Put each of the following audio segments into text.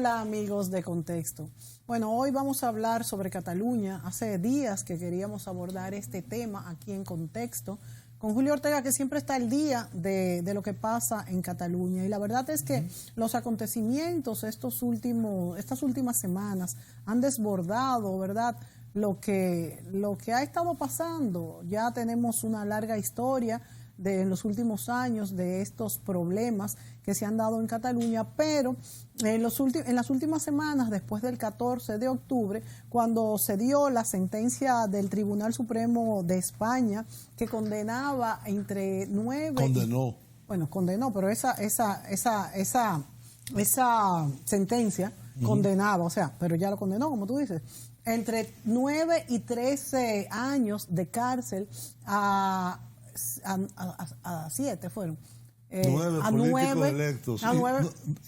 Hola amigos de Contexto. Bueno, hoy vamos a hablar sobre Cataluña. Hace días que queríamos abordar este tema aquí en Contexto con Julio Ortega, que siempre está al día de lo que pasa en Cataluña. Y la verdad es que los acontecimientos estas últimas semanas han desbordado, ¿verdad?, lo que ha estado pasando. Ya tenemos una larga historia en los últimos años de estos problemas que se han dado en Cataluña, pero en las últimas semanas, después del 14 de octubre, cuando se dio la sentencia del Tribunal Supremo de España que condenaba entre 9... Condenó, pero esa sentencia condenaba, o sea, pero ya lo condenó, como tú dices, entre 9 y 13 años de cárcel a 7 fueron. 9 políticos electos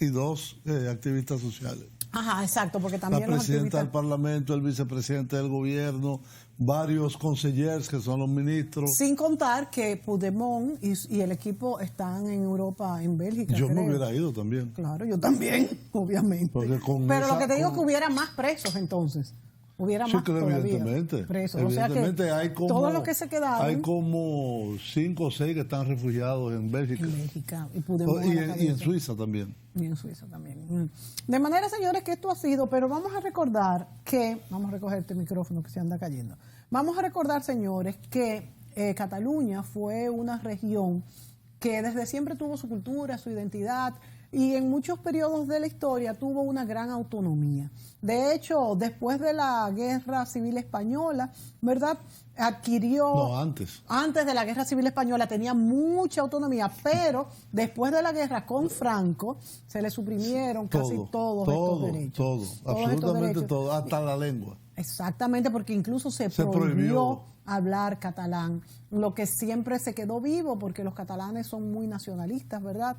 y 2 activistas sociales. Ajá, exacto, porque también la presidenta del Parlamento, el vicepresidente del gobierno, varios consejeros que son los ministros. Sin contar que Puigdemont y el equipo están en Europa, en Bélgica. Yo me hubiera ido también. Claro, yo también, obviamente. Pero lo que te digo es que hubiera más presos entonces. Hubiera más evidentemente. Presos. Evidentemente, o sea que hay como, todos los que se quedaron. Hay como 5 o 6 que están refugiados en Bélgica. Y en Suiza también. Y en Suiza también. De manera, señores, que esto ha sido, pero vamos a recordar que, vamos a recoger este micrófono que se anda cayendo. Vamos a recordar, señores, que Cataluña fue una región que desde siempre tuvo su cultura, su identidad, y en muchos periodos de la historia tuvo una gran autonomía. De hecho, después de la Guerra Civil Española, ¿verdad?, adquirió... No, antes. Antes de la Guerra Civil Española tenía mucha autonomía, pero después de la guerra con Franco se le suprimieron casi todos estos derechos. Absolutamente todo, hasta la lengua. Exactamente, porque incluso se prohibió hablar catalán, lo que siempre se quedó vivo, porque los catalanes son muy nacionalistas, ¿verdad?,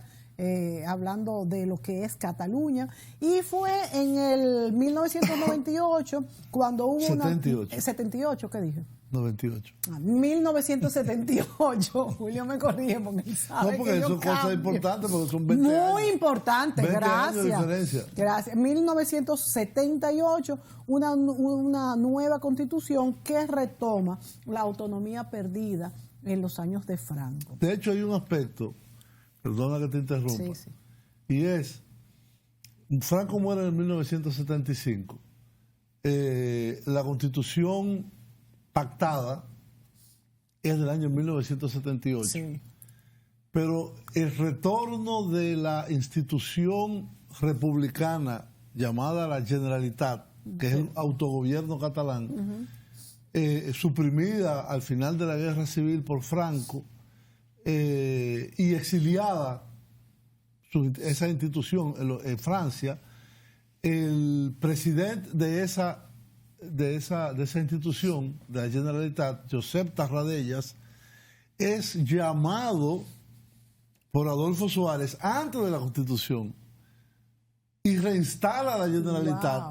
hablando de lo que es Cataluña. Y fue en el 1998 cuando hubo 78, ¿qué dije? 98. 1978, Julio me corrige porque él sabe. No, porque eso es cosa importante, porque son 20 años. Muy importante, 20 gracias. años de diferencia. Gracias. 1978, una nueva constitución que retoma la autonomía perdida en los años de Franco. De hecho, hay un aspecto, perdona que te interrumpa, sí. Y es, Franco muere en 1975. La constitución pactada es del año 1978. Sí. Pero el retorno de la institución republicana llamada la Generalitat, que es el autogobierno catalán, suprimida al final de la Guerra Civil por Franco y exiliada esa institución en Francia, el presidente de esa institución, de la Generalitat, Josep Tarradellas, es llamado por Adolfo Suárez antes de la Constitución y reinstala la Generalitat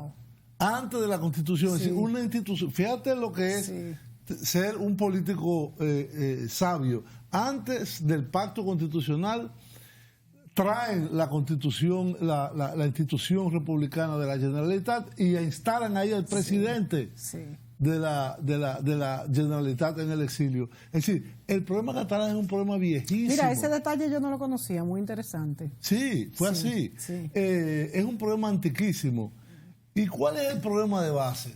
antes de la Constitución. Es decir, una institución, fíjate lo que es ser un político sabio. Antes del pacto constitucional traen la constitución, la institución republicana de la Generalitat y instalan ahí al presidente de la Generalitat en el exilio. Es decir, el problema catalán es un problema viejísimo. Mira, ese detalle yo no lo conocía, muy interesante. Sí, fue así. Sí. Es un problema antiquísimo. ¿Y cuál es el problema de base?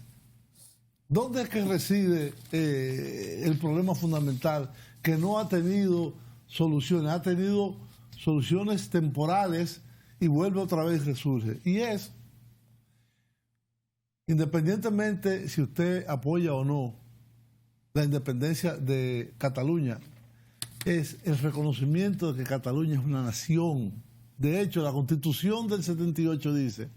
¿Dónde es que reside el problema fundamental que no ha tenido soluciones? Ha tenido soluciones temporales y vuelve otra vez y resurge. Y es, independientemente si usted apoya o no la independencia de Cataluña, es el reconocimiento de que Cataluña es una nación. De hecho, la Constitución del 78 dice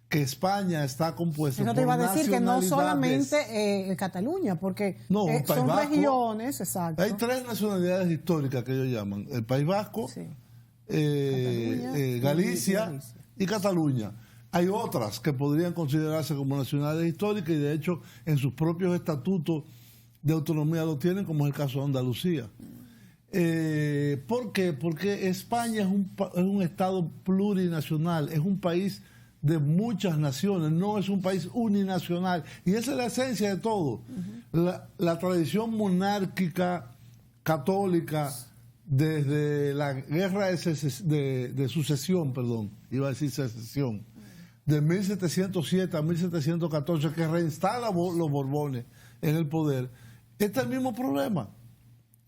que España está compuesta por nacionalidades. Eso te iba a decir, que no solamente Cataluña, porque son Vasco, regiones, exacto. Hay 3 nacionalidades históricas que ellos llaman: el País Vasco, Galicia y Cataluña. Hay otras que podrían considerarse como nacionales históricas y de hecho en sus propios estatutos de autonomía lo tienen, como es el caso de Andalucía. ¿Por qué? Porque España es un estado plurinacional, es un país de muchas naciones, no es un país uninacional. Y esa es la esencia de todo. La tradición monárquica católica, desde la guerra de sucesión, iba a decir secesión, de 1707 a 1714, que reinstala los Borbones en el poder, está el mismo problema.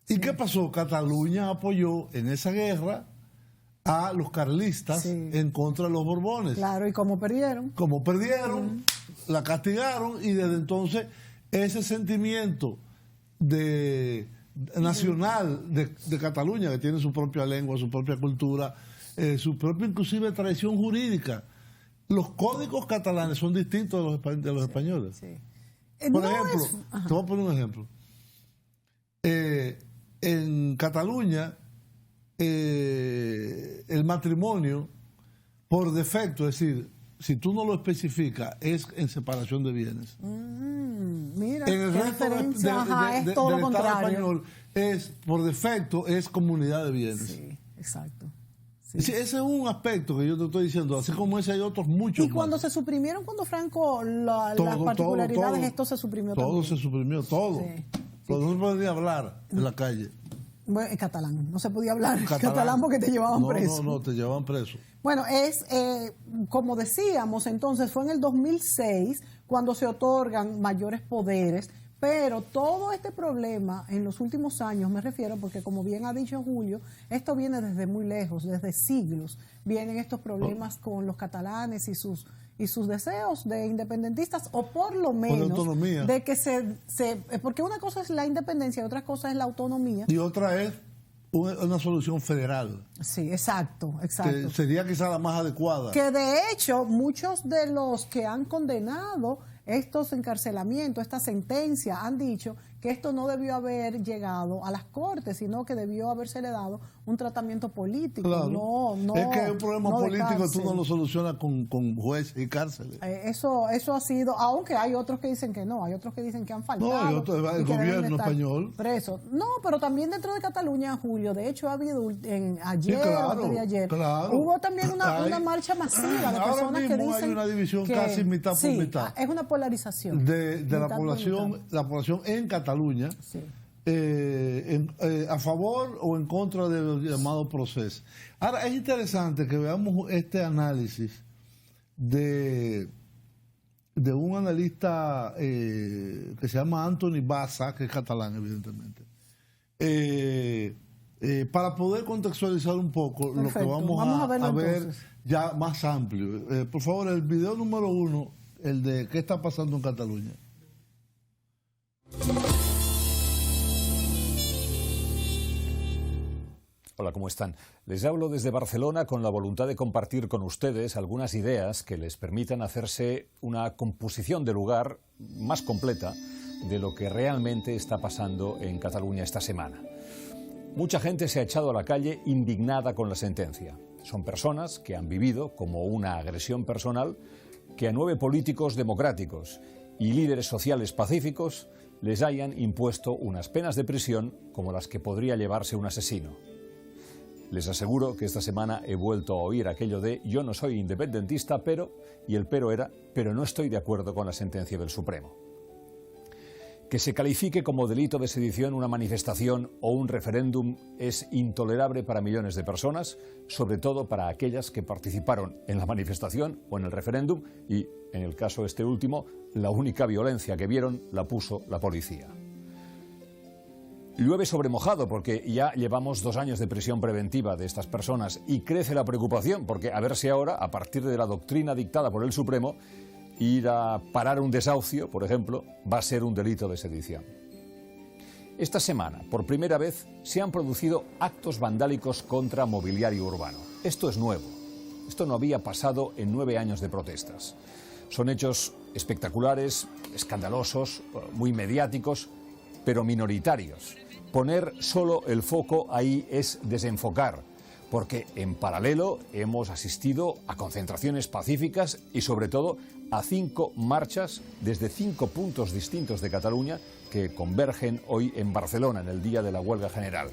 ¿Y qué pasó? Cataluña apoyó en esa guerra a los carlistas en contra de los Borbones. Claro, ¿y cómo perdieron? Como perdieron, la castigaron, y desde entonces ese sentimiento nacional de Cataluña, que tiene su propia lengua, su propia cultura, su propia inclusive tradición jurídica. Los códigos catalanes son distintos de los españoles. Por ejemplo, te voy a poner un ejemplo. En Cataluña, el matrimonio, por defecto, es decir, si tú no lo especificas, es en separación de bienes. Mira, en el resto es todo del lo Estado español, por defecto, es comunidad de bienes. Sí, exacto. Sí. Ese es un aspecto que yo te estoy diciendo, así como ese hay otros muchos. Y cuando se suprimieron, cuando Franco, las particularidades, esto se suprimió todo también. Se suprimió, todo. Sí. No se podía hablar en la calle. Bueno, en catalán, no se podía hablar en catalán porque te llevaban preso. No, te llevaban preso. Bueno, como decíamos, entonces fue en el 2006 cuando se otorgan mayores poderes, pero todo este problema en los últimos años, me refiero, porque como bien ha dicho Julio, esto viene desde muy lejos, desde siglos, vienen estos problemas con los catalanes y sus deseos de independentistas, o por lo menos de que porque una cosa es la independencia y otra cosa es la autonomía. Y otra es una solución federal. Sí, exacto. Que sería quizá la más adecuada. Que de hecho muchos de los que han condenado estos encarcelamientos, esta sentencia, han dicho que esto no debió haber llegado a las Cortes, sino que debió habérsele dado un tratamiento político. Claro. No, es que un problema político tú no lo solucionas con jueces y cárceles. Eso ha sido, aunque hay otros que dicen que no, hay otros que dicen que han faltado. No, el gobierno español. Preso. No, pero también dentro de Cataluña, Julio, de hecho ha habido ayer o antes de ayer, hubo también una marcha masiva de personas que dicen hay una división casi mitad por mitad. Es una polarización de la población en Cataluña, a favor o en contra del llamado proceso. Ahora, es interesante que veamos este análisis de un analista que se llama Antoni Bassa, que es catalán, evidentemente, para poder contextualizar un poco. Perfecto. Lo que vamos a ver ya más amplio. Por favor, el video número 1, el de qué está pasando en Cataluña. Hola, ¿cómo están? Les hablo desde Barcelona con la voluntad de compartir con ustedes algunas ideas que les permitan hacerse una composición de lugar más completa de lo que realmente está pasando en Cataluña esta semana. Mucha gente se ha echado a la calle indignada con la sentencia. Son personas que han vivido como una agresión personal que a 9 políticos democráticos y líderes sociales pacíficos les hayan impuesto unas penas de prisión como las que podría llevarse un asesino. Les aseguro que esta semana he vuelto a oír aquello de yo no soy independentista, pero, y el pero era, pero no estoy de acuerdo con la sentencia del Supremo. Que se califique como delito de sedición una manifestación o un referéndum es intolerable para millones de personas, sobre todo para aquellas que participaron en la manifestación o en el referéndum y, en el caso este último, la única violencia que vieron la puso la policía. Llueve sobre mojado porque ya llevamos 2 años de prisión preventiva de estas personas y crece la preocupación porque a ver si ahora, a partir de la doctrina dictada por el Supremo, ir a parar un desahucio, por ejemplo, va a ser un delito de sedición. Esta semana, por primera vez, se han producido actos vandálicos contra mobiliario urbano. Esto es nuevo. Esto no había pasado en 9 años de protestas. Son hechos espectaculares, escandalosos, muy mediáticos, pero minoritarios. Poner solo el foco ahí es desenfocar, porque en paralelo hemos asistido a concentraciones pacíficas y sobre todo a 5 marchas desde 5 puntos distintos de Cataluña que convergen hoy en Barcelona en el día de la huelga general.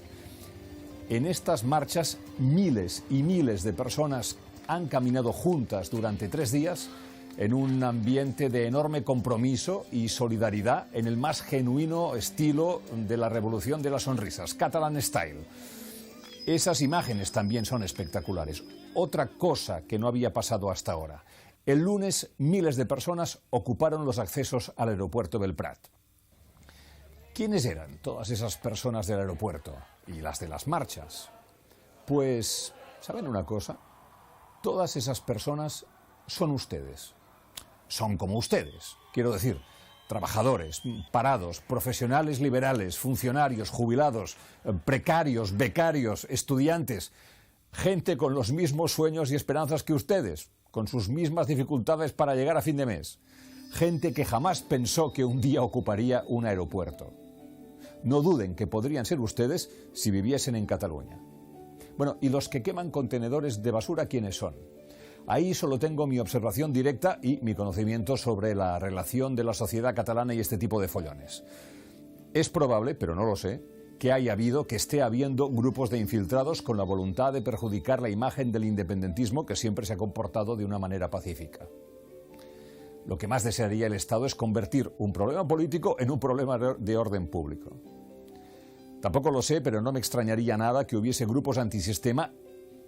En estas marchas miles y miles de personas han caminado juntas durante 3 días en un ambiente de enorme compromiso y solidaridad en el más genuino estilo de la revolución de las sonrisas, Catalan Style. Esas imágenes también son espectaculares. Otra cosa que no había pasado hasta ahora. El lunes, miles de personas ocuparon los accesos al aeropuerto del Prat. ¿Quiénes eran todas esas personas del aeropuerto y las de las marchas? Pues, ¿saben una cosa? Todas esas personas son ustedes. Son como ustedes, quiero decir, trabajadores, parados, profesionales liberales, funcionarios, jubilados, precarios, becarios, estudiantes, gente con los mismos sueños y esperanzas que ustedes, con sus mismas dificultades para llegar a fin de mes, gente que jamás pensó que un día ocuparía un aeropuerto. No duden que podrían ser ustedes si viviesen en Cataluña. Bueno, ¿y los que queman contenedores de basura quiénes son? Ahí solo tengo mi observación directa y mi conocimiento sobre la relación de la sociedad catalana y este tipo de follones. Es probable, pero no lo sé, que esté habiendo grupos de infiltrados con la voluntad de perjudicar la imagen del independentismo que siempre se ha comportado de una manera pacífica. Lo que más desearía el Estado es convertir un problema político en un problema de orden público. Tampoco lo sé, pero no me extrañaría nada que hubiese grupos antisistema,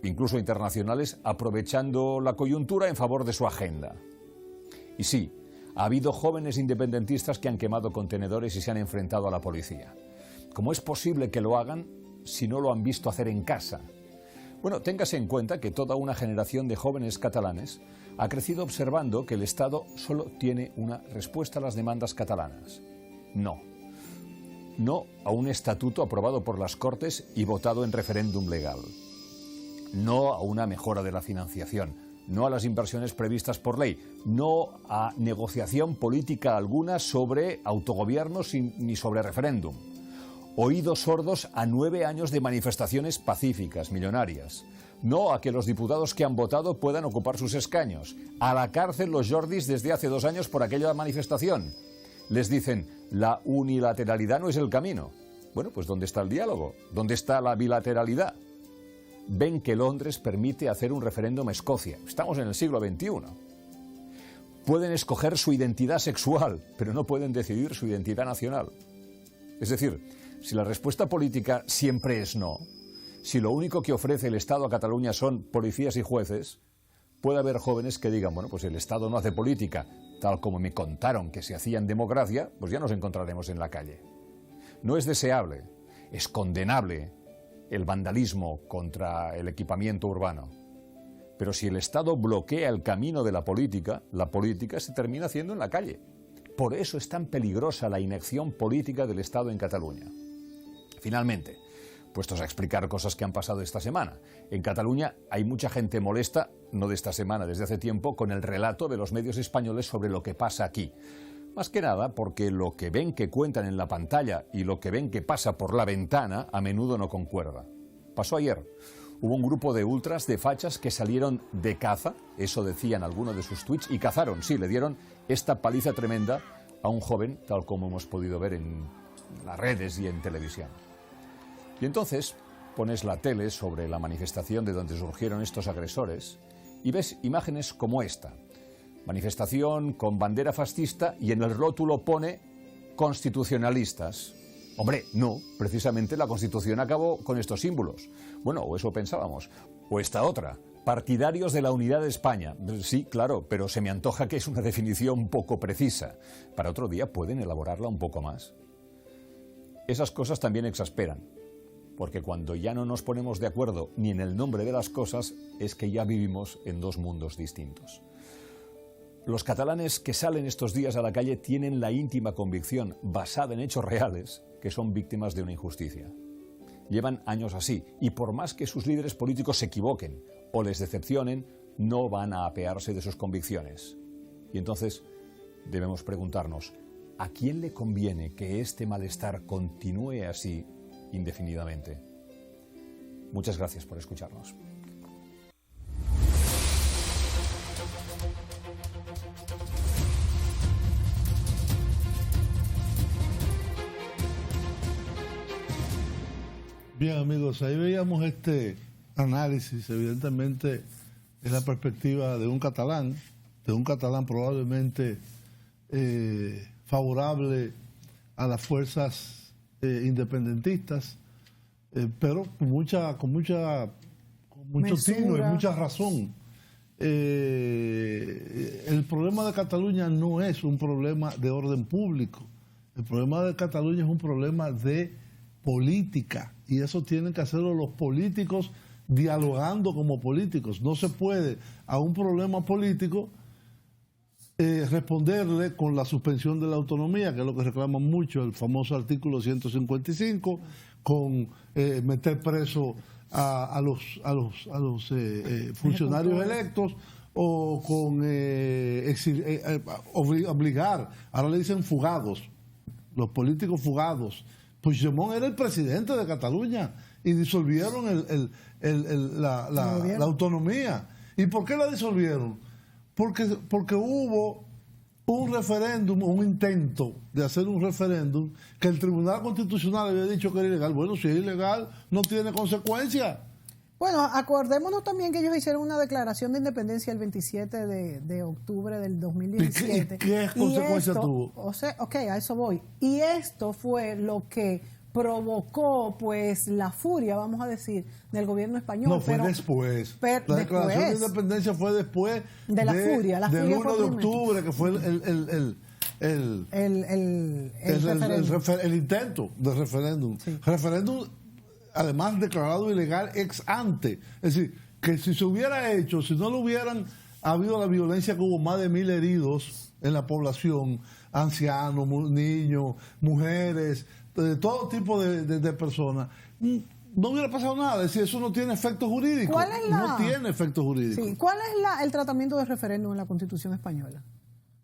incluso internacionales, aprovechando la coyuntura en favor de su agenda. Y sí, ha habido jóvenes independentistas que han quemado contenedores y se han enfrentado a la policía. ¿Cómo es posible que lo hagan si no lo han visto hacer en casa? Bueno, téngase en cuenta que toda una generación de jóvenes catalanes ha crecido observando que el Estado solo tiene una respuesta a las demandas catalanas. No. No a un estatuto aprobado por las Cortes y votado en referéndum legal. No a una mejora de la financiación, no a las inversiones previstas por ley, no a negociación política alguna sobre autogobierno ni sobre referéndum. Oídos sordos a 9 años de manifestaciones pacíficas, millonarias. No a que los diputados que han votado puedan ocupar sus escaños. A la cárcel los Jordis desde hace 2 años por aquella manifestación. Les dicen, la unilateralidad no es el camino. Bueno, pues ¿dónde está el diálogo? ¿Dónde está la bilateralidad? Ven que Londres permite hacer un referéndum a Escocia. Estamos en el siglo XXI. Pueden escoger su identidad sexual, pero no pueden decidir su identidad nacional. Es decir, si la respuesta política siempre es no, si lo único que ofrece el Estado a Cataluña son policías y jueces, puede haber jóvenes que digan, bueno, pues el Estado no hace política, tal como me contaron que se hacía en democracia, pues ya nos encontraremos en la calle. No es deseable, es condenable el vandalismo contra el equipamiento urbano. Pero si el Estado bloquea el camino de la política se termina haciendo en la calle. Por eso es tan peligrosa la inacción política del Estado en Cataluña. Finalmente, puestos a explicar cosas que han pasado esta semana, en Cataluña hay mucha gente molesta, no de esta semana, desde hace tiempo, con el relato de los medios españoles sobre lo que pasa aquí. Más que nada porque lo que ven que cuentan en la pantalla y lo que ven que pasa por la ventana a menudo no concuerda. Pasó ayer. Hubo un grupo de ultras, de fachas, que salieron de caza, eso decían algunos de sus tweets, y cazaron, sí, le dieron esta paliza tremenda a un joven, tal como hemos podido ver en las redes y en televisión. Y entonces pones la tele sobre la manifestación de donde surgieron estos agresores y ves imágenes como esta. Manifestación con bandera fascista y en el rótulo pone constitucionalistas. Hombre, no, precisamente la Constitución acabó con estos símbolos. Bueno, o eso pensábamos. O esta otra, partidarios de la unidad de España. Sí, claro, pero se me antoja que es una definición poco precisa. Para otro día pueden elaborarla un poco más. Esas cosas también exasperan, porque cuando ya no nos ponemos de acuerdo ni en el nombre de las cosas, es que ya vivimos en 2 mundos distintos. Los catalanes que salen estos días a la calle tienen la íntima convicción, basada en hechos reales, que son víctimas de una injusticia. Llevan años así, y por más que sus líderes políticos se equivoquen o les decepcionen, no van a apearse de sus convicciones. Y entonces debemos preguntarnos, ¿a quién le conviene que este malestar continúe así indefinidamente? Muchas gracias por escucharnos. Bien, amigos, ahí veíamos este análisis, evidentemente es la perspectiva de un catalán probablemente favorable a las fuerzas independentistas, pero con mucho tino y mucha razón. El problema de Cataluña no es un problema de orden público. El problema de Cataluña es un problema de política, y eso tienen que hacerlo los políticos dialogando como políticos. No se puede a un problema político responderle con la suspensión de la autonomía, que es lo que reclaman mucho, el famoso artículo 155, con meter preso a los funcionarios electos, o con obligar, ahora le dicen fugados, los políticos fugados. Puigdemont era el presidente de Cataluña y disolvieron la autonomía. ¿Y por qué la disolvieron? Porque hubo un referéndum, un intento de hacer un referéndum que el Tribunal Constitucional había dicho que era ilegal. Bueno, si es ilegal, no tiene consecuencias. Bueno, acordémonos también que ellos hicieron una declaración de independencia el 27 de octubre del 2017. ¿Y qué consecuencia tuvo? O sea, ok, a eso voy. Y esto fue lo que provocó, pues, la furia, vamos a decir, del gobierno español. No, fue después. La declaración de independencia fue después de la furia. Del 1 de octubre, que fue el intento de referéndum. Sí. Referéndum, además declarado ilegal ex ante. Es decir, que si se hubiera hecho, si no lo hubieran habido la violencia, que hubo más de 1000 heridos en la población, ancianos, niños, mujeres, de todo tipo de personas, no hubiera pasado nada. Es decir, eso no tiene efecto jurídico. No tiene efecto jurídico. Sí. ¿Cuál es el tratamiento del referéndum en la Constitución española?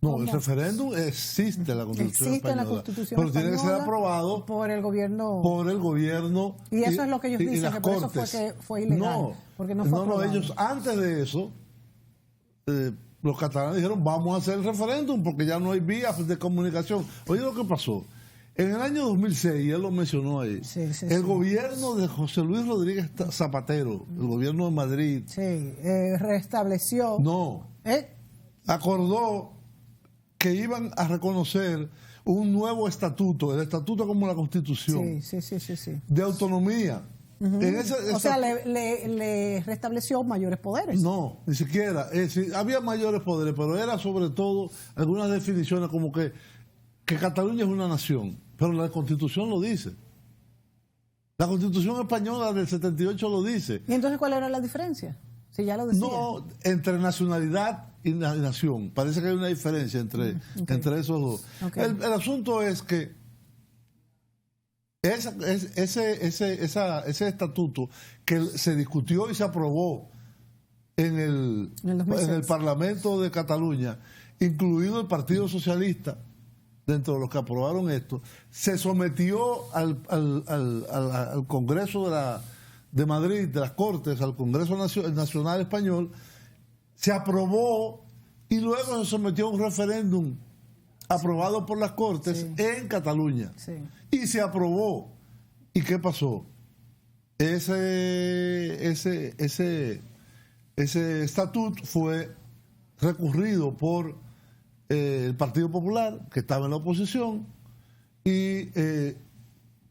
No, el referéndum existe en la Constitución española. En la Constitución pero tiene que ser aprobado por el gobierno. Y eso es lo que ellos dicen, que por eso fue ilegal. No, porque no fue aprobado. Ellos antes de eso, los catalanes dijeron, vamos a hacer el referéndum porque ya no hay vías de comunicación. Oye, lo que pasó. En el año 2006, y él lo mencionó ahí, el gobierno de José Luis Rodríguez Zapatero, el gobierno de Madrid, restableció. No, acordó que iban a reconocer un nuevo estatuto, el estatuto como la Constitución, de autonomía. O sea, le restableció mayores poderes. No, ni siquiera. Había mayores poderes, pero era sobre todo algunas definiciones como que Cataluña es una nación, pero la Constitución lo dice. La Constitución española del 78 lo dice. ¿Y entonces cuál era la diferencia? Si ya lo decía. No, entre nacionalidad y nación. Parece que hay una diferencia entre esos dos. Okay. El asunto es que ese estatuto que se discutió y se aprobó en el Parlamento de Cataluña, incluido el Partido Socialista, dentro de los que aprobaron esto, se sometió al Congreso de Madrid, de las Cortes, al Congreso Nacional Español, se aprobó y luego se sometió a un referéndum aprobado por las Cortes en Cataluña. Y se aprobó. ¿Y qué pasó? Ese estatuto fue recurrido por el Partido Popular, que estaba en la oposición, y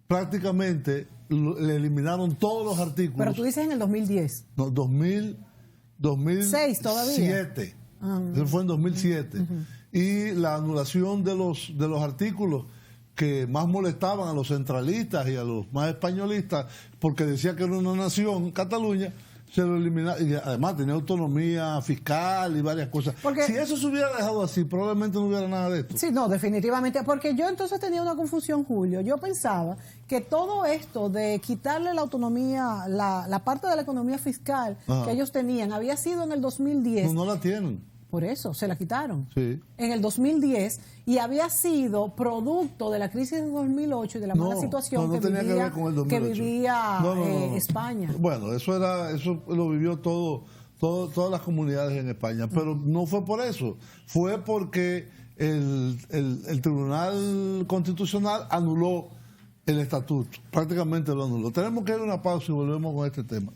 prácticamente le eliminaron todos los artículos. Pero tú dices en el 2010. No, 2006 todavía. Eso fue en 2007. Y la anulación de los artículos que más molestaban a los centralistas y a los más españolistas, porque decía que era una nación, Cataluña, se lo eliminaron, y además tenía autonomía fiscal y varias cosas. Si eso se hubiera dejado así, probablemente no hubiera nada de esto. Sí, no, definitivamente, porque yo entonces tenía una confusión, Julio. Yo pensaba que todo esto de quitarle la autonomía, la parte de la economía fiscal que ellos tenían, había sido en el 2010. No la tienen. Por eso, se la quitaron. Sí. En el 2010, y había sido producto de la crisis de 2008 y de la mala situación que vivía España. Bueno, eso lo vivió todas las comunidades en España, pero no fue por eso. Fue porque el Tribunal Constitucional anuló el estatuto, prácticamente lo anuló. Tenemos que ir a una pausa y volvemos con este tema.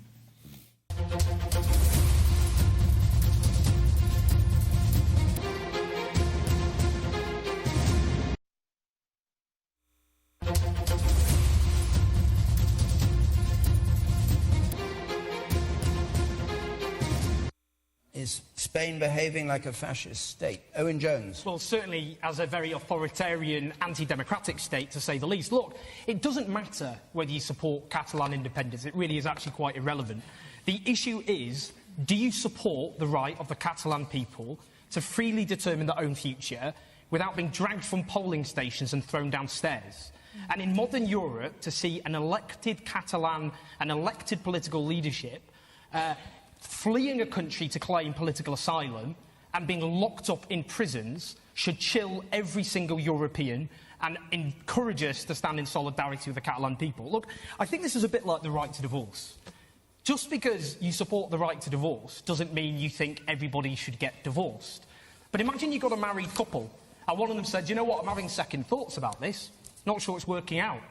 Is Spain behaving like a fascist state? Owen Jones. Well, certainly as a very authoritarian, anti-democratic state, to say the least. Look, it doesn't matter whether you support Catalan independence. It really is actually quite irrelevant. The issue is, do you support the right of the Catalan people to freely determine their own future without being dragged from polling stations and thrown downstairs? And in modern Europe, to see an elected Catalan, an elected political leadership, fleeing a country to claim political asylum and being locked up in prisons should chill every single European and encourage us to stand in solidarity with the Catalan people. Look, I think this is a bit like the right to divorce. Just because you support the right to divorce doesn't mean you think everybody should get divorced. But imagine you've got a married couple and one of them said, you know what, I'm having second thoughts about this. Not sure it's working out.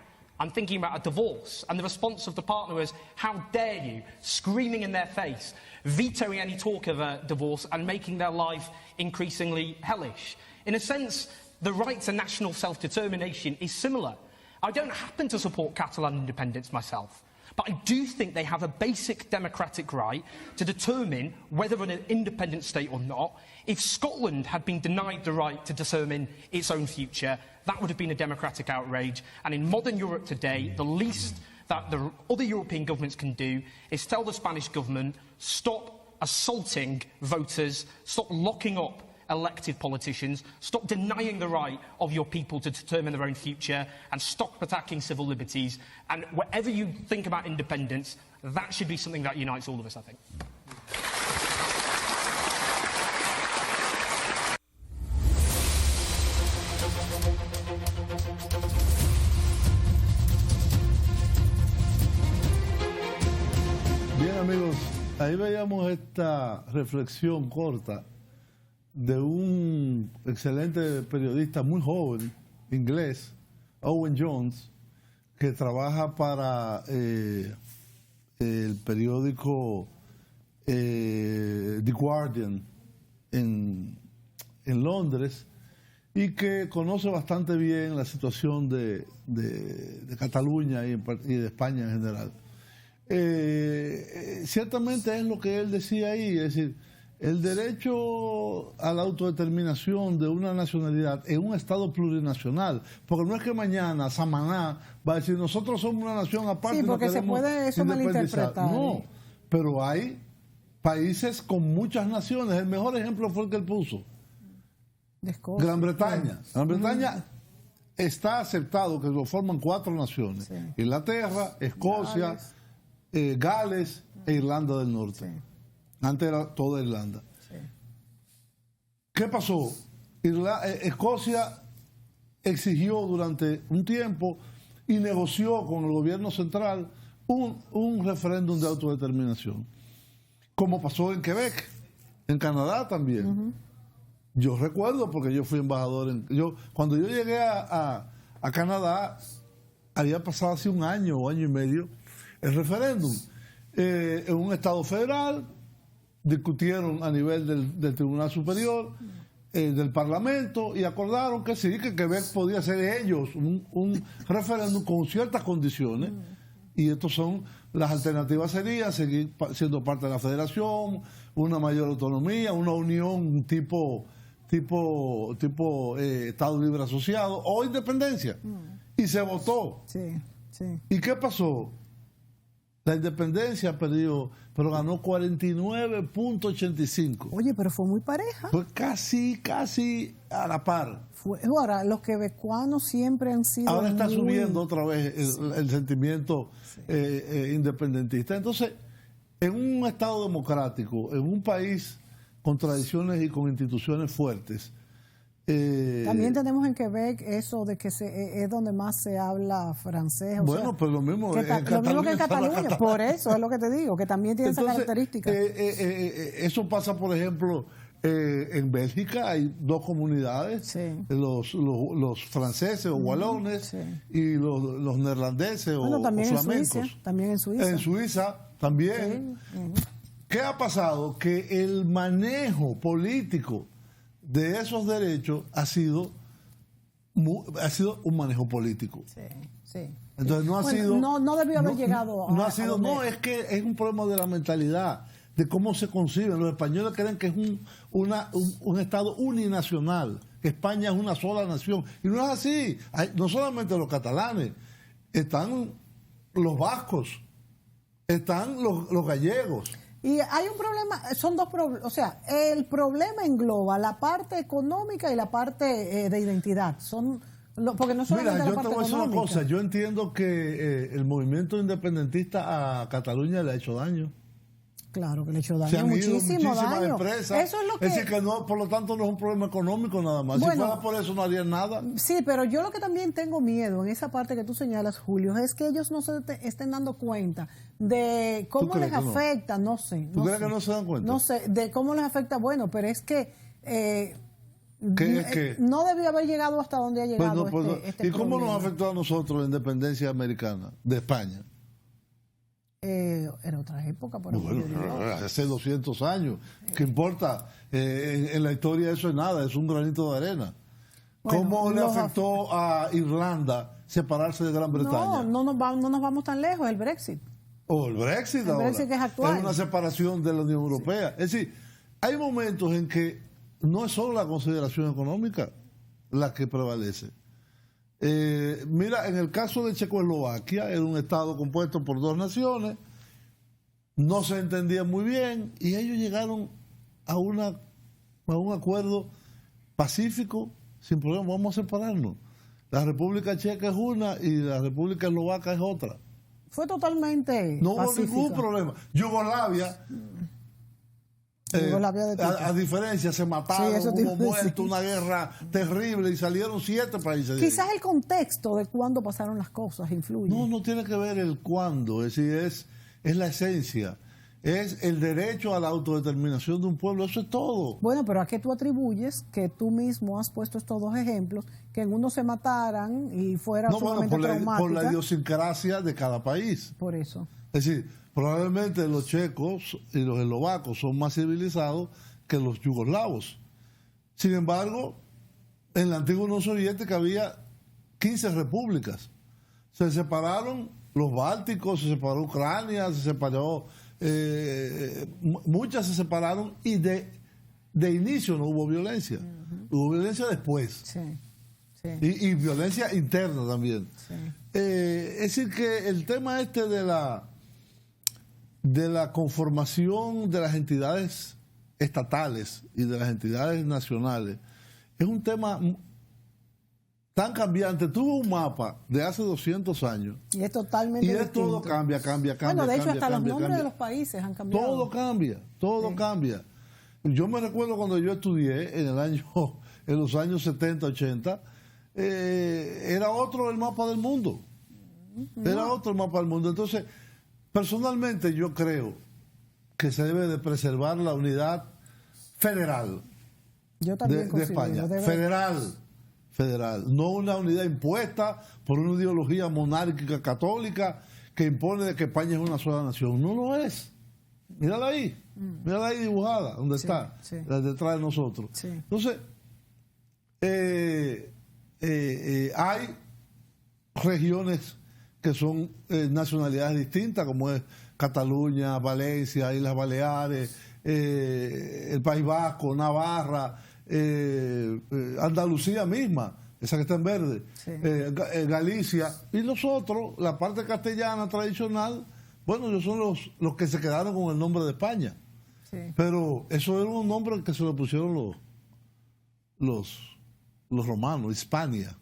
I'm thinking about a divorce. And the response of the partner was, how dare you, screaming in their face, vetoing any talk of a divorce and making their life increasingly hellish. In a sense, the right to national self-determination is similar. I don't happen to support Catalan independence myself, but I do think they have a basic democratic right to determine whether an independent state or not. If Scotland had been denied the right to determine its own future, that would have been a democratic outrage. And in modern Europe today, the least that the other European governments can do is tell the Spanish government, stop assaulting voters, stop locking up elected politicians, stop denying the right of your people to determine their own future, and stop attacking civil liberties. And whatever you think about independence, that should be something that unites all of us, I think. Bien, amigos, ahí veíamos esta reflexión corta de un excelente periodista muy joven, inglés, Owen Jones, que trabaja para el periódico The Guardian en Londres y que conoce bastante bien la situación de Cataluña y de España en general. Ciertamente es lo que él decía ahí, es decir, el derecho a la autodeterminación de una nacionalidad en un Estado plurinacional, porque no es que mañana Samaná va a decir nosotros somos una nación aparte. Sí, porque se puede eso malinterpretar. No, pero hay países con muchas naciones. El mejor ejemplo fue el que él puso. Gran Bretaña. Gran Bretaña está aceptado que lo forman 4 naciones. Sí. Inglaterra, Escocia, Gales e Irlanda del Norte. Sí. Antes era toda Irlanda. Sí. ¿Qué pasó? Escocia exigió durante un tiempo y negoció con el gobierno central un referéndum de autodeterminación. Como pasó en Quebec, en Canadá también. Yo recuerdo, porque yo fui embajador. Cuando yo llegué a Canadá, había pasado hace un año o año y medio el referéndum. En un estado federal, discutieron a nivel del Tribunal Superior, del Parlamento, y acordaron que sí, que Quebec podía hacer ellos un referéndum con ciertas condiciones, y estos son, las alternativas serían seguir siendo parte de la federación, una mayor autonomía, una unión tipo Estado Libre Asociado o independencia. Y se votó. Sí, sí. ¿Y qué pasó? La independencia perdió, pero ganó 49.85. Oye, pero fue muy pareja. Fue casi a la par. Ahora, los quebecuanos siempre han sido... Ahora está subiendo otra vez el sentimiento independentista. Entonces, en un Estado democrático, en un país con tradiciones y con instituciones fuertes... También tenemos en Quebec eso de que es donde más se habla francés. Bueno, pues lo mismo que en Cataluña. Por eso es lo que te digo, que también tiene esa característica. Eso pasa, por ejemplo, en Bélgica hay 2 comunidades, sí. los franceses o walones, sí. Y los neerlandeses o flamencos. También en Suiza. En Suiza también. Sí. ¿Qué ha pasado? Que el manejo político de esos derechos ha sido un manejo político. Sí, sí. Entonces no ha sido... No debió haber llegado a... No ha sido... No, es que es un problema de la mentalidad. de cómo se conciben. Los españoles creen que es un Estado uninacional, que España es una sola nación. Y no es así. No solamente los catalanes, están los vascos, están los gallegos. Y hay un problema, son dos problemas, o sea, el problema engloba la parte económica y la parte de identidad. Porque no solamente Mira, la yo parte te voy a decir una económica. cosa. Yo entiendo que el movimiento independentista a Cataluña le ha hecho daño. Claro que le ha hecho daño, Se han ido muchísimas daño. empresas. Eso es lo que... Es decir, que no, por lo tanto no es un problema económico nada más. Bueno, si fuera por eso no harían nada. Sí, pero yo lo que también tengo miedo en esa parte que tú señalas, Julio, es que ellos no se estén dando cuenta de cómo les afecta, no sé. ¿Tú crees que no se dan cuenta? No sé, de cómo les afecta, bueno, pero es que... ¿Qué? No debió haber llegado hasta donde ha llegado este ¿Y cómo problema. nos afectó a nosotros la independencia americana de España? Era otra época, por Bueno, hace 200 años. ¿Qué importa? En la historia eso es nada, es un granito de arena. Bueno, ¿Cómo le afectó a Irlanda separarse de Gran Bretaña? No nos vamos tan lejos, el Brexit. O el Brexit El ahora. Brexit que es actual. Es una separación de la Unión Europea. Es decir, hay momentos en que no es solo la consideración económica la que prevalece. Mira, en el caso de Checoslovaquia, era un estado compuesto por dos naciones, no se entendían muy bien y ellos llegaron a un acuerdo pacífico sin problema. Vamos a separarnos. La República Checa es una y la República Eslovaca es otra. Fue totalmente no hubo pacífica. ningún problema. Yugoslavia, a diferencia, se mataron, sí, hubo muertos, una guerra terrible y salieron 7 países. Quizás el contexto de cuándo pasaron las cosas influye. No tiene que ver el cuándo, es decir, es la esencia, es el derecho a la autodeterminación de un pueblo, eso es todo. Bueno, pero ¿a qué tú atribuyes que tú mismo has puesto estos dos ejemplos, que en uno se mataran y fuera sumamente traumática? Por la idiosincrasia de cada país. Por eso. Es decir, probablemente los checos y los eslovacos son más civilizados que los yugoslavos. Sin embargo, en la antigua Unión Soviética había 15 repúblicas. Se separaron los bálticos, se separó Ucrania, se separó... muchas se separaron y de inicio no hubo violencia. Hubo violencia después. Sí. Y violencia interna también. Sí. Es decir, que el tema de la conformación de las entidades estatales y de las entidades nacionales es un tema tan cambiante. Tuvo un mapa de hace 200 años. Y es totalmente y distinto. todo cambia. Bueno, de hecho, hasta los nombres cambia. de los países han cambiado. Todo cambia. Yo me recuerdo cuando yo estudié en los años 70, 80, era otro el mapa del mundo. Era otro el mapa del mundo. Entonces, personalmente yo creo que se debe de preservar la unidad federal Yo también de España. Federal. No una unidad impuesta por una ideología monárquica católica que impone que España es una sola nación. No lo es. Mírala ahí. Mírala ahí dibujada, donde está, detrás de nosotros. Sí. Entonces, hay regiones que son nacionalidades distintas, como es Cataluña, Valencia, Islas Baleares, el País Vasco, Navarra, Andalucía misma, esa que está en verde, Galicia, y nosotros, la parte castellana tradicional, bueno, ellos son los que se quedaron con el nombre de España. Sí. Pero eso era un nombre que se lo pusieron los romanos, Hispania.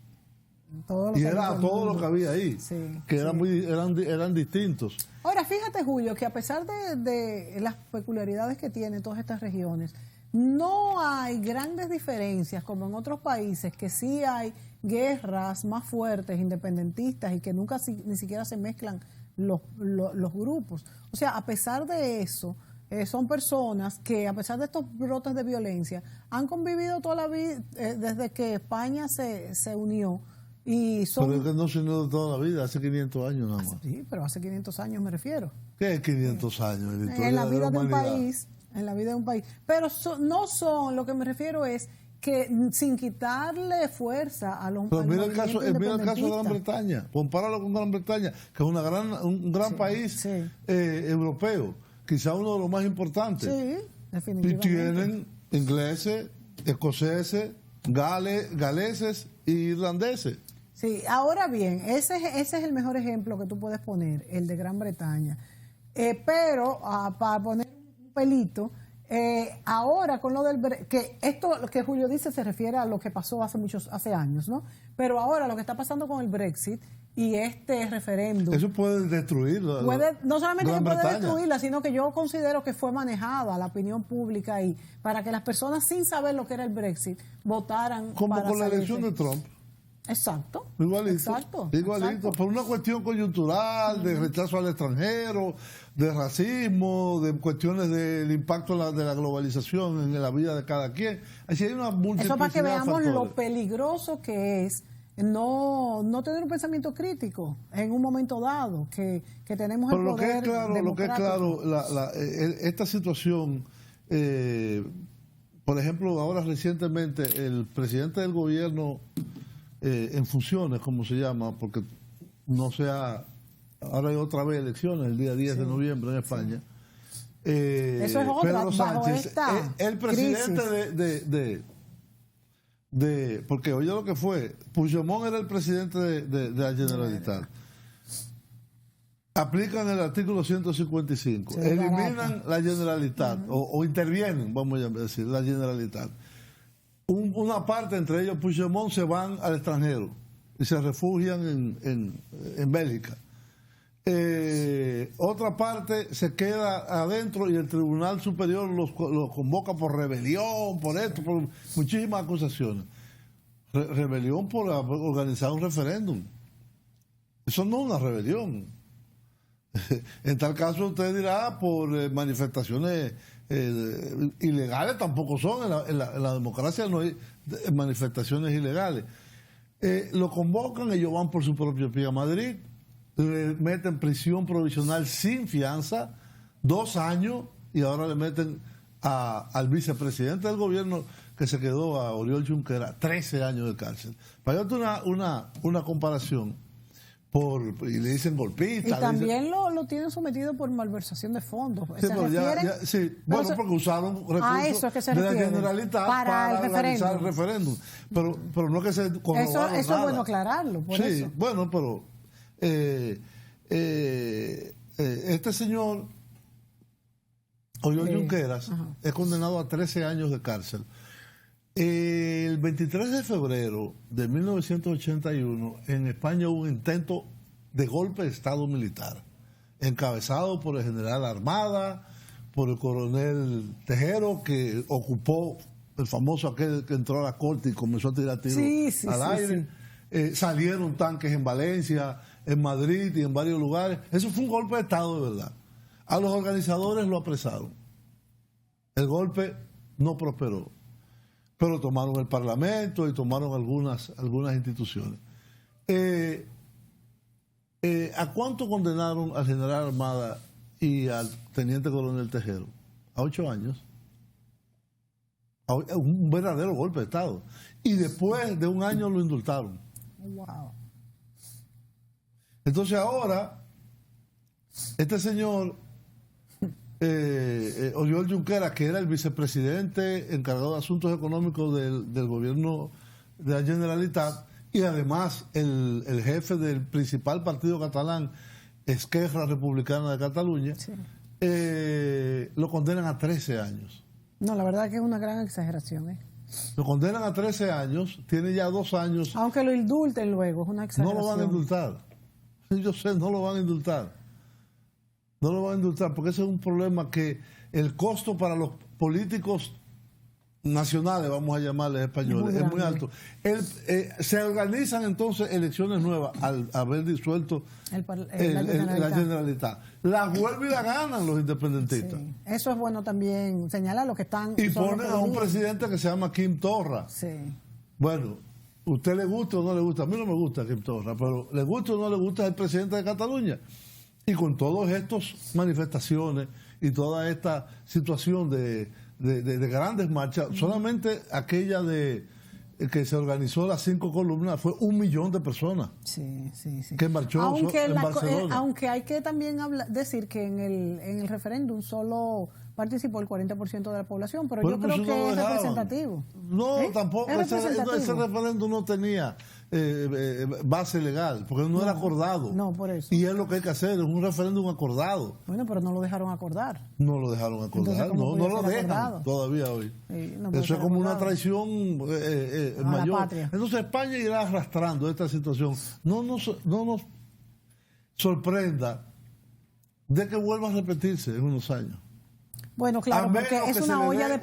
Y era todo lo que había ahí, que eran distintos. Ahora, fíjate, Julio, que a pesar de las peculiaridades que tienen todas estas regiones, no hay grandes diferencias como en otros países, que sí hay guerras más fuertes, independentistas, y que nunca ni siquiera se mezclan los grupos. O sea, a pesar de eso, son personas que, a pesar de estos brotes de violencia, han convivido toda la vida, desde que España se unió. Pero es que no se unió toda la vida, hace 500 años nada más. Sí, pero hace 500 años me refiero. ¿Qué es 500 años? En la vida de un país. En la vida de un país. Pero no son, lo que me refiero es que sin quitarle fuerza a los mira el caso de Gran Bretaña, compáralo con Gran Bretaña, que es un gran país europeo. quizá uno de los más importantes. Sí, Y definitivamente. tienen ingleses, escoceses, galeses e irlandeses. Sí, ahora bien, ese es el mejor ejemplo que tú puedes poner, el de Gran Bretaña. Pero, para poner un pelito, ahora con lo del que esto lo que Julio dice se refiere a lo que pasó hace años, ¿no? Pero ahora lo que está pasando con el Brexit y este referéndum Eso puede destruirlo. no solamente Gran que puede Bretaña. destruirla, sino que yo considero que fue manejada la opinión pública y para que las personas sin saber lo que era el Brexit votaran Como para con la salirse. elección de Trump. Exacto. Igualito. Exacto. Igualito. Exacto. Por una cuestión coyuntural, de rechazo al extranjero, de racismo, de cuestiones del impacto de la globalización en la vida de cada quien. Así hay una multiplicidad Eso para que de veamos factores. lo peligroso que es no tener un pensamiento crítico en un momento dado, que tenemos Pero el lo que poder es claro, democrático. esta situación, por ejemplo, ahora recientemente el presidente del gobierno en funciones, como se llama, porque ahora hay otra vez elecciones el día 10 de noviembre en España. Eso es otra, Pedro bajo Sánchez, esta el presidente crisis. porque oye lo que fue, Puigdemont era el presidente de la Generalitat. Aplican el artículo 155, Sí, eliminan barata. la Generalitat, o intervienen, vamos a decir, la Generalitat. Una parte, entre ellos Puigdemont, se van al extranjero y se refugian en Bélgica. Otra parte se queda adentro y el Tribunal Superior los convoca por rebelión, por esto, por muchísimas acusaciones. Rebelión por organizar un referéndum. Eso no es una rebelión. En tal caso usted dirá por manifestaciones ilegales, tampoco son. En la democracia no hay manifestaciones ilegales. Lo convocan, ellos van por su propio pie a Madrid, le meten prisión provisional sin fianza, 2 años, y ahora le meten al vicepresidente del gobierno que se quedó, a Oriol Junqueras, 13 años de cárcel. Para darte una comparación, y le dicen golpista. Y también lo tienen sometido por malversación de fondos. Sí, ¿Se pero refieren? bueno, porque usaron recursos eso es que se de la refiere. Generalitat Para el realizar el referéndum. Pero no que se corroboraron Eso nada. es bueno aclararlo, por sí, eso. bueno, pero este señor Oriol Junqueras es condenado a 13 años de cárcel. El 23 de febrero de 1981 en España hubo un intento de golpe de Estado militar, encabezado por el general Armada, por el coronel Tejero, que ocupó el famoso aquel que entró a la corte y comenzó a tirar tiros al aire. Salieron tanques en Valencia, en Madrid y en varios lugares. Eso fue un golpe de Estado de verdad. A los organizadores lo apresaron. El golpe no prosperó, pero tomaron el Parlamento y tomaron algunas instituciones. ¿A cuánto condenaron al general Armada y al teniente coronel Tejero? A 8 años. Un verdadero golpe de Estado. Y después de 1 año lo indultaron. Wow. Entonces ahora, este señor Oriol Junqueras, que era el vicepresidente encargado de asuntos económicos del gobierno de la Generalitat, y además el jefe del principal partido catalán, Esquerra Republicana de Cataluña, Sí. lo condenan a 13 años. No, la verdad que es una gran exageración. Lo condenan a 13 años, tiene ya 2 años. Aunque lo indulten luego, es una No exageración. lo van a indultar. Yo sé, no lo van a indultar. No lo van a indultar porque ese es un problema que el costo para los políticos nacionales, vamos a llamarles españoles, es muy alto. Se organizan entonces elecciones nuevas al haber disuelto la Generalitat. La vuelven y la ganan los independentistas. Sí. Eso es bueno también señalar lo que están... Y son los ponen que a un dirigen. presidente que se llama Quim Torra. Sí. Bueno, ¿usted le gusta o no le gusta? A mí no me gusta Quim Torra, pero le gusta o no le gusta es el presidente de Cataluña. Y con todas estas manifestaciones y toda esta situación de grandes marchas, solamente aquella de que se organizó las 5 columnas, fue 1 millón de personas Sí. que marchó en Barcelona. Aunque hay que también decir que en el referéndum solo participó el 40% de la población, pero yo creo que es representativo. No, tampoco. Ese referéndum no tenía base legal, porque no era acordado. No, por eso. Y es lo que hay que hacer, es un referéndum acordado. Bueno, pero no lo dejaron acordar. No lo dejaron acordar, no lo dejan acordado todavía hoy. Eso es como una traición mayor. La patria. Entonces España irá arrastrando esta situación. No nos sorprenda de que vuelva a repetirse en unos años. Bueno, claro, porque es una olla de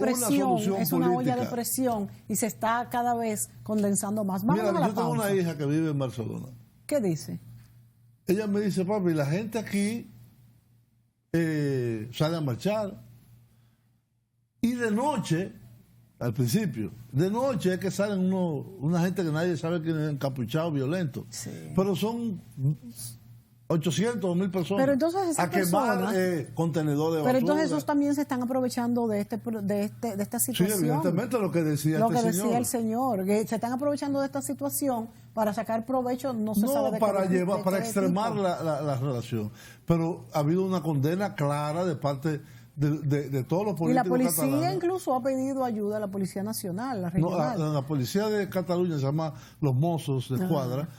presión, y se está cada vez condensando más. Vamos a la pausa. Yo tengo una hija que vive en Barcelona. ¿Qué dice? Ella me dice, papi, la gente aquí sale a marchar y de noche, al principio, de noche es que salen una gente que nadie sabe que es encapuchado, violento. Sí. Pero son 800 o 1000 personas. Pero entonces a quemar contenedores de basura. Pero entonces esos también se están aprovechando de esta situación. Sí, evidentemente lo que decía el señor, que se están aprovechando de esta situación para sacar provecho, no se sabe de para extremar la relación. Pero ha habido una condena clara de parte de todos los políticos. Y la policía catalanes. Incluso ha pedido ayuda a la Policía Nacional, la regional. No, la policía de Cataluña se llama los Mossos de Escuadra.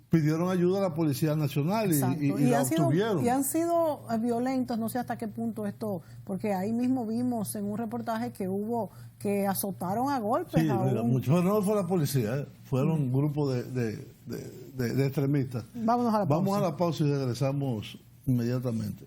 Pidieron ayuda a la Policía Nacional y la obtuvieron. Y han sido violentos, no sé hasta qué punto esto, porque ahí mismo vimos en un reportaje que azotaron a golpes. Sí, mucho, pero no fue la policía, fueron un grupo de extremistas. Vámonos a la pausa. Vamos a la pausa y regresamos inmediatamente.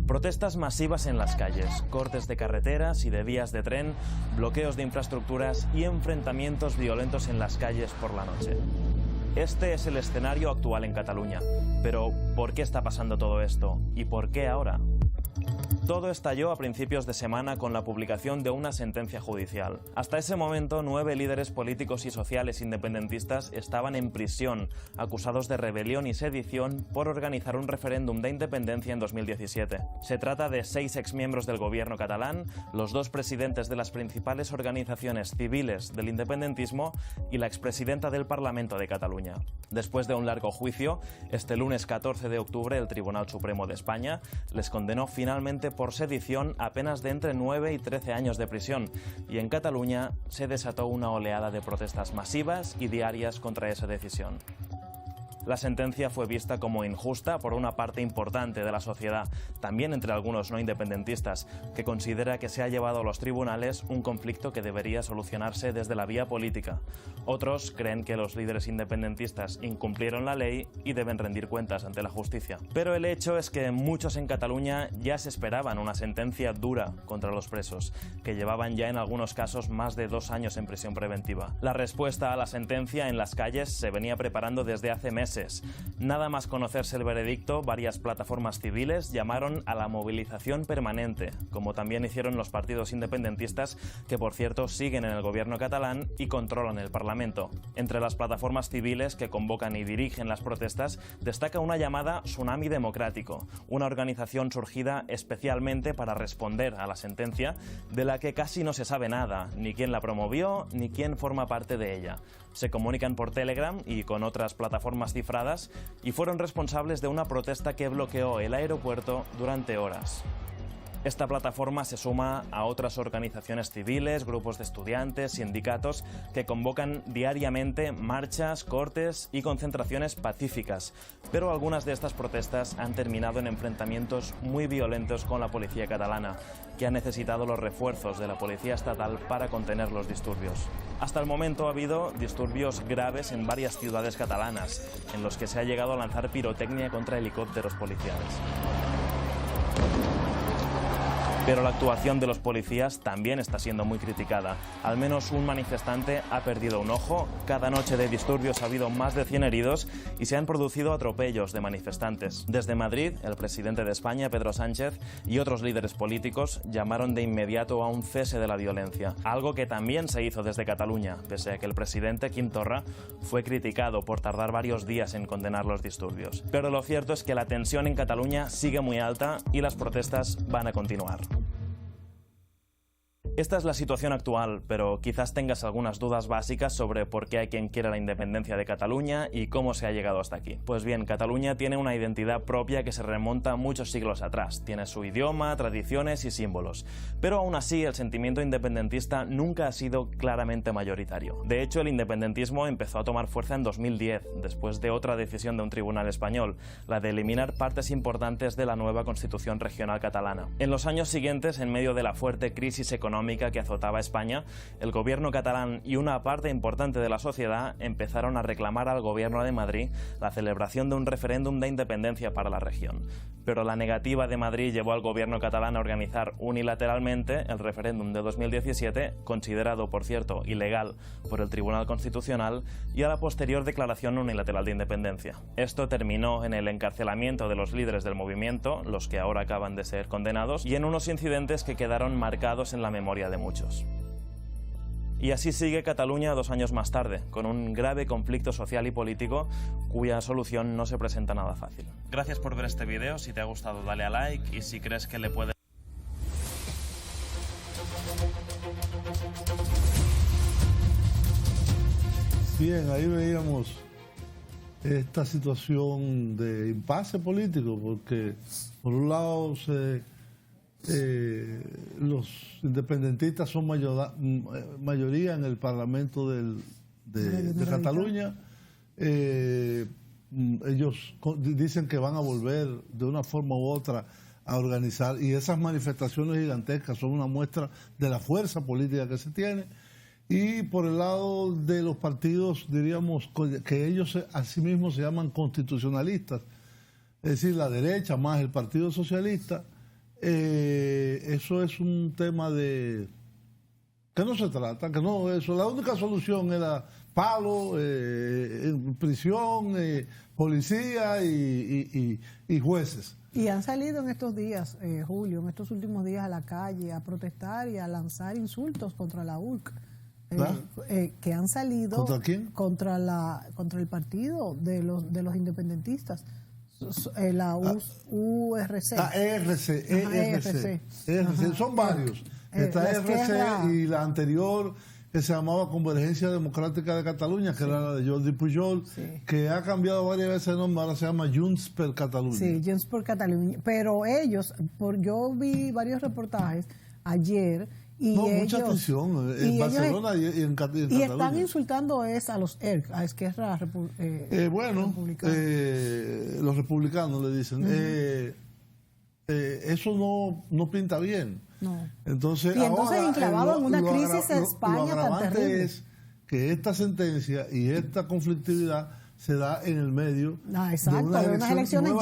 Protestas masivas en las calles, cortes de carreteras y de vías de tren, bloqueos de infraestructuras y enfrentamientos violentos en las calles por la noche. Este es el escenario actual en Cataluña. Pero, ¿por qué está pasando todo esto? ¿Y por qué ahora? Todo estalló a principios de semana con la publicación de una sentencia judicial. Hasta ese momento, 9 líderes políticos y sociales independentistas estaban en prisión, acusados de rebelión y sedición por organizar un referéndum de independencia en 2017. Se trata de 6 exmiembros del gobierno catalán, los 2 presidentes de las principales organizaciones civiles del independentismo y la expresidenta del Parlamento de Cataluña. Después de un largo juicio, este lunes 14 de octubre el Tribunal Supremo de España les condenó finalmente por sedición a penas de entre 9 y 13 años de prisión, y en Cataluña se desató una oleada de protestas masivas y diarias contra esa decisión. La sentencia fue vista como injusta por una parte importante de la sociedad, también entre algunos no independentistas, que considera que se ha llevado a los tribunales un conflicto que debería solucionarse desde la vía política. Otros creen que los líderes independentistas incumplieron la ley y deben rendir cuentas ante la justicia. Pero el hecho es que muchos en Cataluña ya se esperaban una sentencia dura contra los presos, que llevaban ya en algunos casos más de 2 años en prisión preventiva. La respuesta a la sentencia en las calles se venía preparando desde hace meses. Nada más conocerse el veredicto, varias plataformas civiles llamaron a la movilización permanente, como también hicieron los partidos independentistas, que por cierto siguen en el gobierno catalán y controlan el Parlamento. Entre las plataformas civiles que convocan y dirigen las protestas destaca una llamada Tsunami Democrático, una organización surgida especialmente para responder a la sentencia, de la que casi no se sabe nada, ni quién la promovió, ni quién forma parte de ella. Se comunican por Telegram y con otras plataformas cifradas y fueron responsables de una protesta que bloqueó el aeropuerto durante horas. Esta plataforma se suma a otras organizaciones civiles, grupos de estudiantes, sindicatos que convocan diariamente marchas, cortes y concentraciones pacíficas. Pero algunas de estas protestas han terminado en enfrentamientos muy violentos con la policía catalana, que ha necesitado los refuerzos de la policía estatal para contener los disturbios. Hasta el momento ha habido disturbios graves en varias ciudades catalanas, en los que se ha llegado a lanzar pirotecnia contra helicópteros policiales. Pero la actuación de los policías también está siendo muy criticada. Al menos un manifestante ha perdido un ojo. Cada noche de disturbios ha habido más de 100 heridos y se han producido atropellos de manifestantes. Desde Madrid, el presidente de España, Pedro Sánchez, y otros líderes políticos llamaron de inmediato a un cese de la violencia. Algo que también se hizo desde Cataluña, pese a que el presidente Quim Torra fue criticado por tardar varios días en condenar los disturbios. Pero lo cierto es que la tensión en Cataluña sigue muy alta y las protestas van a continuar. Esta es la situación actual, pero quizás tengas algunas dudas básicas sobre por qué hay quien quiere la independencia de Cataluña y cómo se ha llegado hasta aquí. Pues bien, Cataluña tiene una identidad propia que se remonta muchos siglos atrás. Tiene su idioma, tradiciones y símbolos. Pero aún así, el sentimiento independentista nunca ha sido claramente mayoritario. De hecho, el independentismo empezó a tomar fuerza en 2010, después de otra decisión de un tribunal español, la de eliminar partes importantes de la nueva Constitución regional catalana. En los años siguientes, en medio de la fuerte crisis económica que azotaba a España, el gobierno catalán y una parte importante de la sociedad empezaron a reclamar al gobierno de Madrid la celebración de un referéndum de independencia para la región. Pero la negativa de Madrid llevó al gobierno catalán a organizar unilateralmente el referéndum de 2017, considerado, por cierto, ilegal por el Tribunal Constitucional, y a la posterior declaración unilateral de independencia. Esto terminó en el encarcelamiento de los líderes del movimiento, los que ahora acaban de ser condenados, y en unos incidentes que quedaron marcados en la memoria de muchos. Y así sigue Cataluña 2 años más tarde, con un grave conflicto social y político cuya solución no se presenta nada fácil. Gracias por ver este video. Si te ha gustado, dale a like, y si crees que le puede... Bien, ahí veíamos esta situación de impasse político, porque por un lado los independentistas son mayoría en el Parlamento de Cataluña. Ellos dicen que van a volver de una forma u otra a organizar, y esas manifestaciones gigantescas son una muestra de la fuerza política que se tiene. Y por el lado de los partidos, diríamos que ellos a sí mismos se llaman constitucionalistas, es decir, la derecha más el Partido Socialista. Eso es un tema de que no se trata, que no, eso, la única solución era palo, prisión, policía y jueces. Y han salido en estos días, Julio, en estos últimos días a la calle a protestar y a lanzar insultos contra la URC. Que han salido ¿Contra quién? Contra el partido de los independentistas, la URC. ERC. Son varios. Está ERC y la anterior que se llamaba Convergencia Democrática de Cataluña, que era la de Jordi Pujol, que ha cambiado varias veces de nombre, ahora se llama Junts per Catalunya. Sí, Junts per Catalunya. Pero ellos, yo vi varios reportajes ayer. Y no, ellos, mucha atención en Barcelona y en Cataluña. Y están insultando a los ERC, a Esquerra Republicana. Los republicanos le dicen. Eso no pinta bien. No. Entonces, y entonces ahora, enclavado en una crisis en España tan terrible. Es que esta sentencia y esta conflictividad se da en el medio de unas elecciones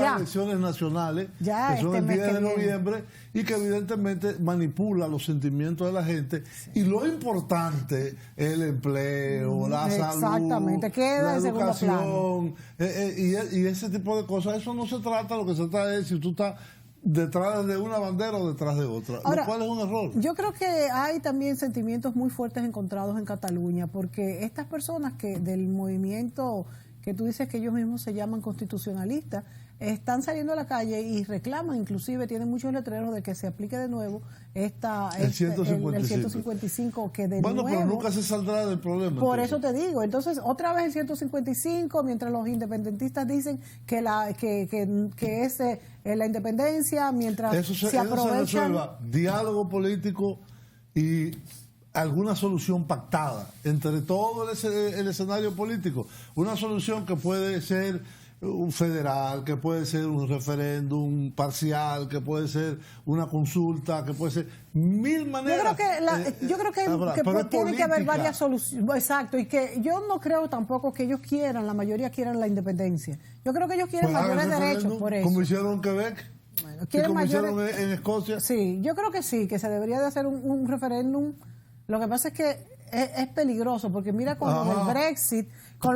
nacionales, que son el 10 de noviembre, y que evidentemente manipula los sentimientos de la gente. Y lo importante es el empleo, la salud, queda la en educación, y ese tipo de cosas. Eso no se trata, lo que se trata es si tú estás detrás de una bandera o detrás de otra, ahora, lo cual es un error. Yo creo que hay también sentimientos muy fuertes encontrados en Cataluña, porque estas personas que del movimiento que tú dices que ellos mismos se llaman constitucionalistas, están saliendo a la calle y reclaman, inclusive tienen muchos letreros de que se aplique de nuevo el 155, que de nuevo... pero nunca se saldrá del problema. Por eso te digo, entonces otra vez el 155, mientras los independentistas dicen que es la independencia, mientras eso se resuelva diálogo político y alguna solución pactada entre todo el escenario político. Una solución que puede ser un federal, que puede ser un referéndum parcial, que puede ser una consulta, que puede ser mil maneras. Yo creo que tiene que haber varias soluciones. Exacto, y que yo no creo tampoco que ellos quieran, la mayoría quieran la independencia. Yo creo que ellos quieren mayores derechos por eso. Como hicieron en Quebec. Y quieren como mayores. hicieron en Escocia. Sí, yo creo que sí, que se debería de hacer un referéndum. Lo que pasa es que es peligroso, porque mira con lo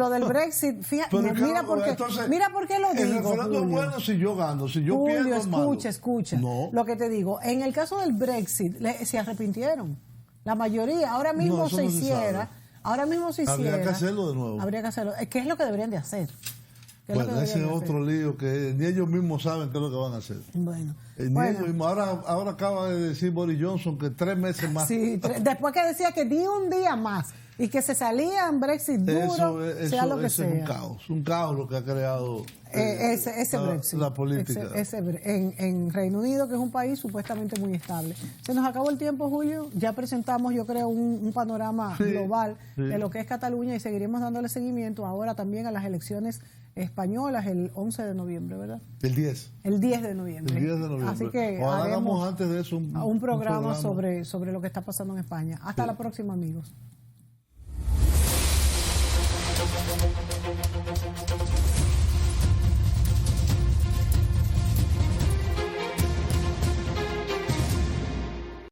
del Brexit, fíjate, Pero mira claro, mira por qué lo el digo, referéndum es Julio. bueno si yo gano, si yo pierdo Julio, es malo. escucha. No. Lo que te digo, en el caso del Brexit, se arrepintieron. La mayoría, ahora mismo No, eso no se sabe. Ahora mismo se hiciera. Habría que hacerlo de nuevo. Habría que hacerlo. ¿Qué es lo que deberían de hacer? ¿Qué es lo Bueno, que ese es deberían de hacer? otro lío que ni ellos mismos saben qué es lo que van a hacer. Bueno, Ni ellos mismos. Ahora acaba de decir Boris Johnson que 3 meses más. sí, después que decía que ni un día más y que se salía en Brexit duro, sea lo que eso sea. es un caos lo que ha creado ese Brexit. la política. En Reino Unido, que es un país supuestamente muy estable. Se nos acabó el tiempo, Julio. Ya presentamos, yo creo, un panorama global de lo que es Cataluña y seguiremos dándole seguimiento ahora también a las elecciones españolas el 11 de noviembre, ¿verdad? El 10. El 10 de noviembre. El 10 de noviembre. Así que Ojalá haremos hagamos antes de eso un programa sobre lo que está pasando en España. Hasta la próxima, amigos.